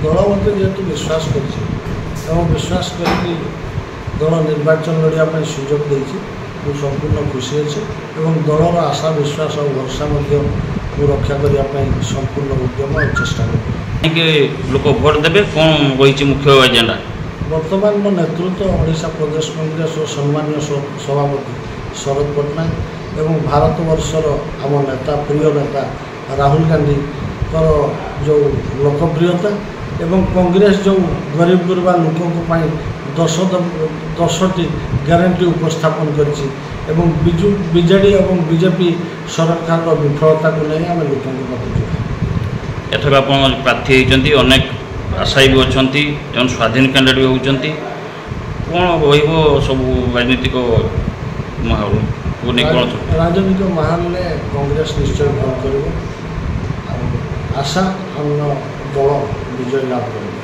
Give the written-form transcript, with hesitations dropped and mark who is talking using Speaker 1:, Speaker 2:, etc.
Speaker 1: दल मत जेहेतु विश्वास कर विश्वास करके दल निर्वाचन लड़ाई सुजोग देती संपूर्ण खुशी अच्छे और दलर आशा विश्वास और भरसा रक्षा करने संपूर्ण उद्यम और चेष्टा
Speaker 2: कर लोक भोट देवे कौन रही मुख्य एजेंडा
Speaker 1: बर्तमान मो नेतृत्व ओडिशा प्रदेश कांग्रेस और सम्मान्य सभापति शरद पट्टनायक एवं भारतवर्षर आम नेता प्रिय नेता राहुल गांधी जो लोकप्रियता एवं कांग्रेस जो गरीब गुरबा लोकों 10टी ग्यारंटी उपस्थापन करिछि एवं बीजेडी और बीजेपी सरकार विफलता को नहीं आम लोकों
Speaker 2: एथर आप प्रार्थी होती अनेक आशायी भी अच्छा जो स्वाधीन कैंडिडेट भी होती कौन रही सब राजनीतिक माहौल
Speaker 1: राजनीतिक माहौल में कांग्रेस निश्चय भल कर आशा हम दल विजय लाभ कर।